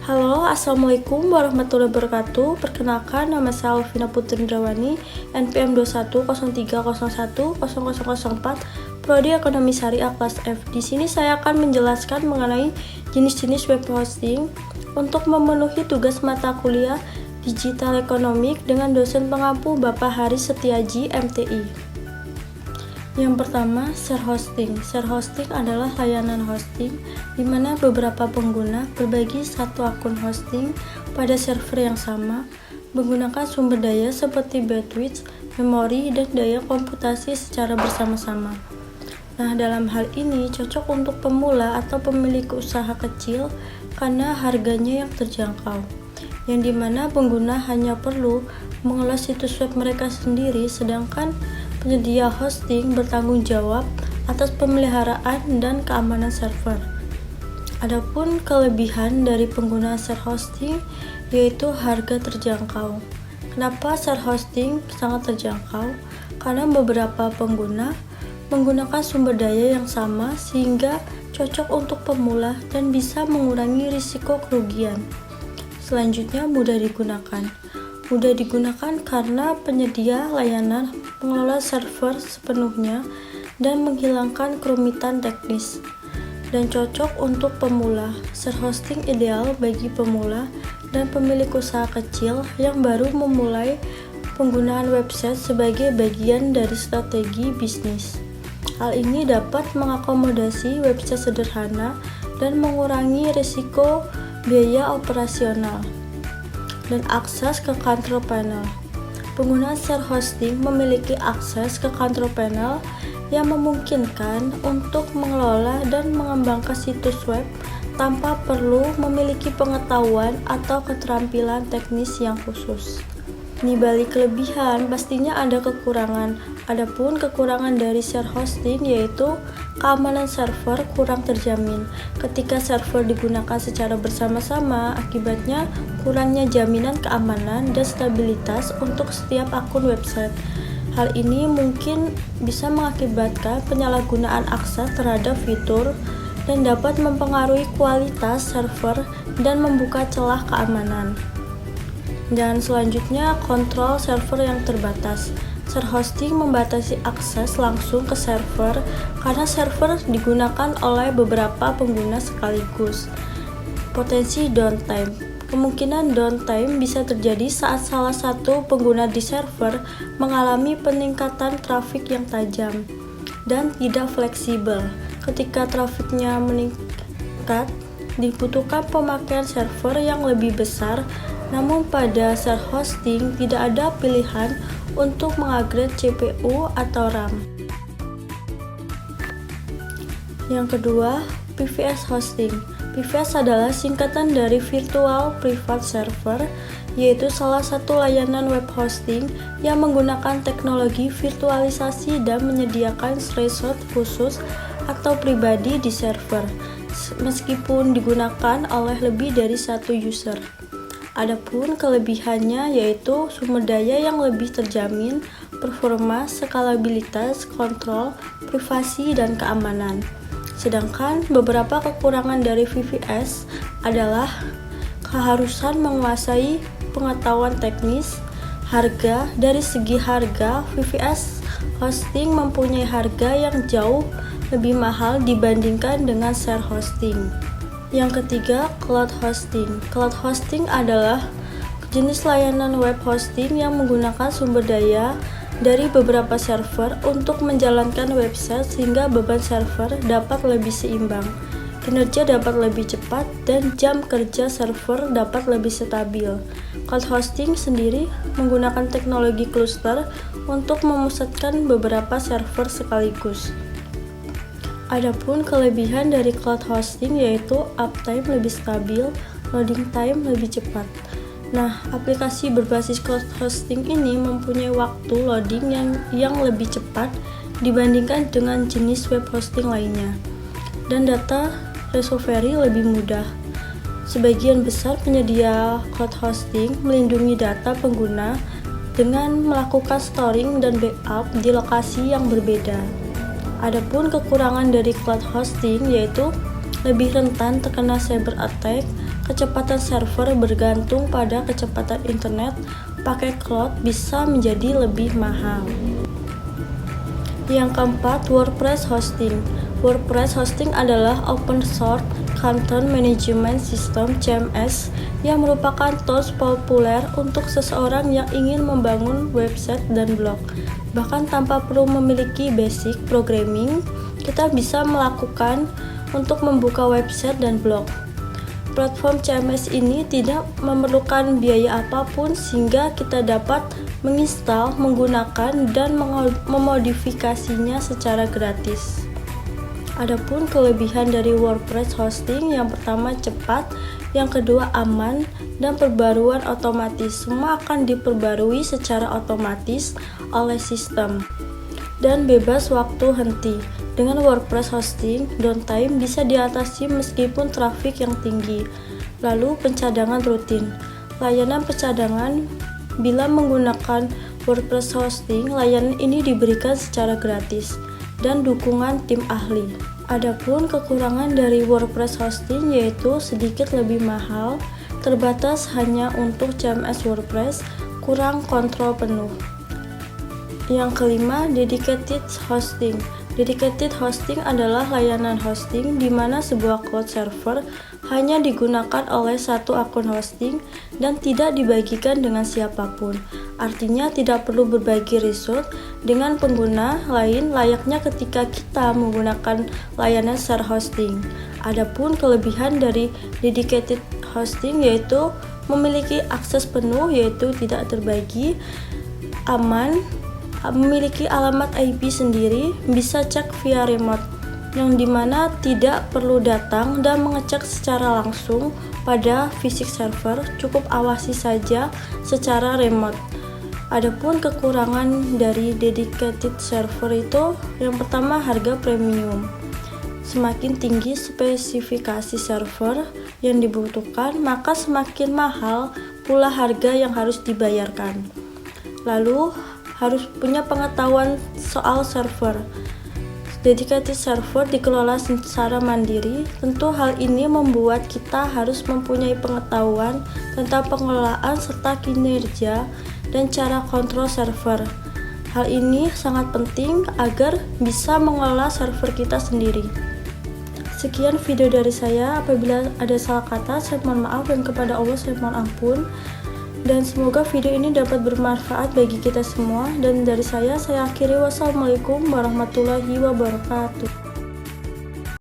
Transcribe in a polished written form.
Halo, assalamualaikum warahmatullahi wabarakatuh. Perkenalkan, nama saya Alvina Putri Indrawani, NPM 2103010004, Prodi Ekonomi Syariah kelas F. Di sini saya akan menjelaskan mengenai jenis-jenis web hosting untuk memenuhi tugas mata kuliah Digital Economic dengan dosen pengampu Bapak Haris Setiaji, MTI. Yang pertama, share hosting. Share hosting adalah layanan hosting di mana beberapa pengguna berbagi satu akun hosting pada server yang sama menggunakan sumber daya seperti bandwidth, memori, dan daya komputasi secara bersama-sama. Nah, dalam hal ini cocok untuk pemula atau pemilik usaha kecil karena harganya yang terjangkau, yang dimana pengguna hanya perlu mengelola situs web mereka sendiri, sedangkan penyedia hosting bertanggung jawab atas pemeliharaan dan keamanan server. Adapun kelebihan dari penggunaan share hosting yaitu harga terjangkau. Kenapa share hosting sangat terjangkau? Karena beberapa pengguna menggunakan sumber daya yang sama sehingga cocok untuk pemula dan bisa mengurangi risiko kerugian. Selanjutnya, mudah digunakan. Mudah digunakan karena penyedia layanan mengelola server sepenuhnya dan menghilangkan kerumitan teknis, dan cocok untuk pemula. Share hosting ideal bagi pemula dan pemilik usaha kecil yang baru memulai penggunaan website sebagai bagian dari strategi bisnis. Hal ini dapat mengakomodasi website sederhana dan mengurangi risiko biaya operasional dan akses ke control panel. Pengguna share hosting memiliki akses ke control panel yang memungkinkan untuk mengelola dan mengembangkan situs web tanpa perlu memiliki pengetahuan atau keterampilan teknis yang khusus. Di balik kelebihan, pastinya ada kekurangan. Adapun kekurangan dari share hosting yaitu keamanan server kurang terjamin. Ketika server digunakan secara bersama-sama, akibatnya kurangnya jaminan keamanan dan stabilitas untuk setiap akun website. Hal ini mungkin bisa mengakibatkan penyalahgunaan akses terhadap fitur dan dapat mempengaruhi kualitas server dan membuka celah keamanan. Dan selanjutnya, kontrol server yang terbatas. Share hosting membatasi akses langsung ke server karena server digunakan oleh beberapa pengguna sekaligus. Potensi downtime. Kemungkinan downtime bisa terjadi saat salah satu pengguna di server mengalami peningkatan trafik yang tajam dan tidak fleksibel. Ketika trafiknya meningkat, dibutuhkan pemakaian server yang lebih besar. Namun pada share hosting tidak ada pilihan untuk mengupgrade CPU atau RAM. Yang kedua, PVS hosting. PVS adalah singkatan dari Virtual Private Server, yaitu salah satu layanan web hosting yang menggunakan teknologi virtualisasi dan menyediakan resource khusus atau pribadi di server, meskipun digunakan oleh lebih dari satu user. Adapun kelebihannya yaitu sumber daya yang lebih terjamin, performa, skalabilitas, kontrol, privasi, dan keamanan. Sedangkan beberapa kekurangan dari VPS adalah keharusan menguasai pengetahuan teknis, harga. Dari segi harga, VPS hosting mempunyai harga yang jauh lebih mahal dibandingkan dengan share hosting. Yang ketiga, cloud hosting. Cloud hosting adalah jenis layanan web hosting yang menggunakan sumber daya dari beberapa server untuk menjalankan website sehingga beban server dapat lebih seimbang, kinerja dapat lebih cepat, dan jam kerja server dapat lebih stabil. Cloud hosting sendiri menggunakan teknologi cluster untuk memusatkan beberapa server sekaligus. Adapun kelebihan dari cloud hosting yaitu uptime lebih stabil, loading time lebih cepat. Nah, aplikasi berbasis cloud hosting ini mempunyai waktu loading yang lebih cepat dibandingkan dengan jenis web hosting lainnya, dan data recovery lebih mudah. Sebagian besar penyedia cloud hosting melindungi data pengguna dengan melakukan storing dan backup di lokasi yang berbeda. Adapun kekurangan dari cloud hosting yaitu lebih rentan terkena cyber attack, kecepatan server bergantung pada kecepatan internet, pakai cloud bisa menjadi lebih mahal. Yang keempat, WordPress hosting. WordPress hosting adalah open source content management system (CMS) yang merupakan tools populer untuk seseorang yang ingin membangun website dan blog. Bahkan tanpa perlu memiliki basic programming, kita bisa melakukan untuk membuka website dan blog. Platform CMS ini tidak memerlukan biaya apapun sehingga kita dapat menginstal, menggunakan, dan memodifikasinya secara gratis. Adapun kelebihan dari WordPress hosting, yang pertama cepat, yang kedua aman, dan perbaruan otomatis. Semua akan diperbarui secara otomatis oleh sistem dan bebas waktu henti. Dengan WordPress hosting, downtime bisa diatasi meskipun trafik yang tinggi. Lalu pencadangan rutin. Layanan pencadangan bila menggunakan WordPress hosting, layanan ini diberikan secara gratis dan dukungan tim ahli. Adapun kekurangan dari WordPress hosting yaitu sedikit lebih mahal, terbatas hanya untuk CMS WordPress, kurang kontrol penuh. Yang kelima, dedicated hosting. Dedicated hosting adalah layanan hosting di mana sebuah cloud server hanya digunakan oleh satu akun hosting dan tidak dibagikan dengan siapapun. Artinya tidak perlu berbagi resource dengan pengguna lain layaknya ketika kita menggunakan layanan share hosting. Adapun kelebihan dari dedicated hosting yaitu memiliki akses penuh yaitu tidak terbagi, aman, memiliki alamat IP sendiri, bisa cek via remote, yang dimana tidak perlu datang dan mengecek secara langsung pada fisik server, cukup awasi saja secara remote. Adapun kekurangan dari dedicated server itu, yang pertama harga premium. Semakin tinggi spesifikasi server yang dibutuhkan, maka semakin mahal pula harga yang harus dibayarkan. Lalu, harus punya pengetahuan soal server. Dedicated server dikelola secara mandiri. Tentu hal ini membuat kita harus mempunyai pengetahuan tentang pengelolaan serta kinerja dan cara kontrol server. Hal ini sangat penting agar bisa mengelola server kita sendiri. Sekian video dari saya. Apabila ada salah kata, saya mohon maaf, dan kepada Allah saya mohon ampun. Dan semoga video ini dapat bermanfaat bagi kita semua. Dan dari saya akhiri. Wassalamualaikum warahmatullahi wabarakatuh.